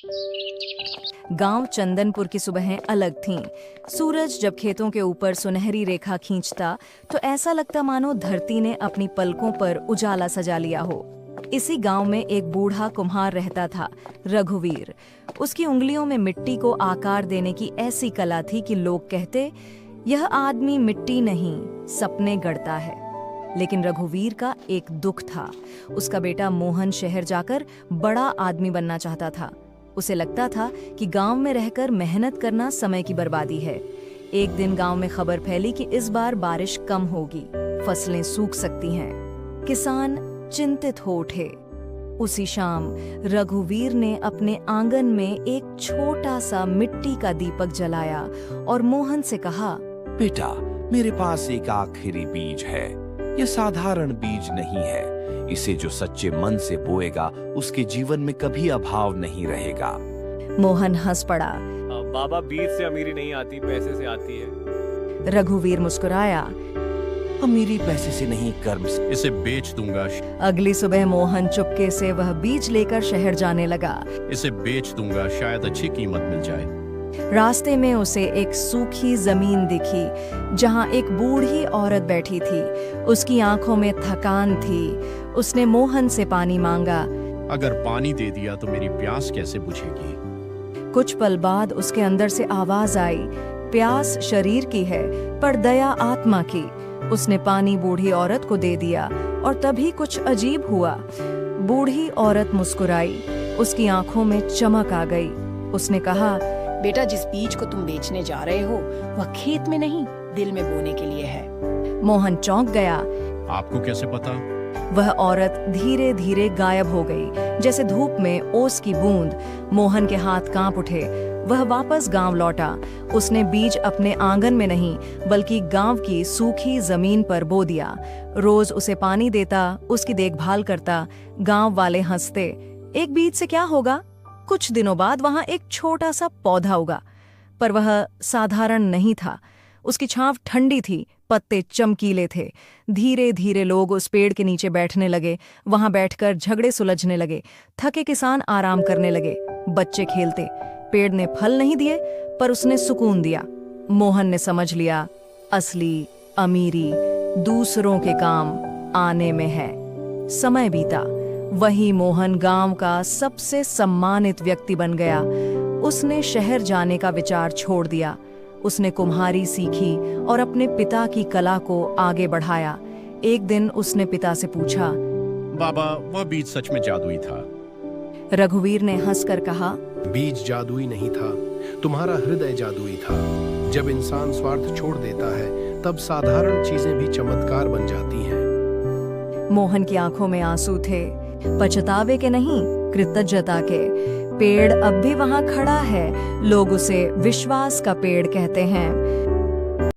गांव चंदनपुर की सुबहें अलग थीं। सूरज जब खेतों के ऊपर सुनहरी रेखा खींचता तो ऐसा लगता मानो धरती ने अपनी पलकों पर उजाला सजा लिया हो। इसी गांव में एक बूढ़ा कुम्हार रहता था, रघुवीर। उसकी उंगलियों में मिट्टी को आकार देने की ऐसी कला थी कि लोग कहते, यह आदमी मिट्टी नहीं, सपने गढ़ता है। लेकिन रघुवीर का एक दुख था। उसका बेटा मोहन शहर जाकर बड़ा आदमी बनना चाहता था। उसे लगता था कि गांव में रहकर मेहनत करना समय की बर्बादी है। एक दिन गांव में खबर फैली कि इस बार बारिश कम होगी, फसलें सूख सकती हैं। किसान चिंतित हो उठे। उसी शाम रघुवीर ने अपने आंगन में एक छोटा सा मिट्टी का दीपक जलाया और मोहन से कहा, बेटा, मेरे पास एक आखिरी बीज है। यह साधारण बीज नहीं है। इसे जो सच्चे मन से बोएगा उसके जीवन में कभी अभाव नहीं रहेगा। मोहन हंस पड़ा। बाबा, बीज से अमीरी नहीं आती, पैसे से आती है। रघुवीर मुस्कुराया। अमीरी पैसे से नहीं, कर्म से। इसे बेच दूंगा। अगली सुबह मोहन चुपके से वह बीज लेकर शहर जाने लगा। इसे बेच दूंगा, शायद अच्छी कीमत मिल जाए। रास्ते में उसे एक सूखी जमीन दिखी जहां एक बूढ़ी औरत बैठी थी। उसकी आंखों में थकान थी। उसने मोहन से पानी मांगा। अगर पानी दे दिया तो मेरी प्यास कैसे बुझेगी? कुछ पल बाद उसके अंदर से आवाज आई, प्यास शरीर की है पर दया आत्मा की। उसने पानी बूढ़ी औरत को दे दिया और तभी कुछ अजीब हुआ। बूढ़ी औरत मुस्कुराई। उसकी आंखों में चमक आ गई। उसने कहा, बेटा, जिस बीज को तुम बेचने जा रहे हो वह खेत में नहीं, दिल में बोने के लिए है। मोहन चौंक गया। आपको कैसे पता? वह औरत धीरे धीरे गायब हो गई, जैसे धूप में ओस की बूंद। मोहन के हाथ कांप उठे। वह वापस गांव लौटा। उसने बीज अपने आंगन में नहीं बल्कि गांव की सूखी जमीन पर बो दिया। रोज उसे पानी देता, उसकी देखभाल करता। गांव वाले हंसते। एक बीज से क्या होगा? कुछ दिनों बाद वहां एक छोटा सा पौधा उगा, पर वह साधारण नहीं था। उसकी छांव ठंडी थी, पत्ते चमकीले थे। धीरे धीरे लोग उस पेड़ के नीचे बैठने लगे। वहां बैठकर झगड़े सुलझने लगे। थके किसान आराम करने लगे। बच्चे खेलते। पेड़ ने फल नहीं दिए पर उसने सुकून दिया। मोहन ने समझ लिया, असली अमीरी दूसरों के काम आने में है। समय बीता। वही मोहन गांव का सबसे सम्मानित व्यक्ति बन गया। उसने शहर जाने का विचार छोड़ दिया। उसने कुम्हारी सीखी और अपने पिता की कला को आगे बढ़ाया। एक दिन उसने पिता से पूछा, बाबा, वह बीज सच में जादुई था? रघुवीर ने हंसकर कहा, बीज जादुई नहीं था, तुम्हारा हृदय जादुई था। जब इंसान स्वार्थ छोड़ देता है तब साधारण चीजें भी चमत्कार बन जाती हैं। मोहन की आंखों में आंसू थे, पछतावे के नहीं, कृतज्ञता के। पेड़ अब भी वहां खड़ा है। लोग उसे विश्वास का पेड़ कहते हैं।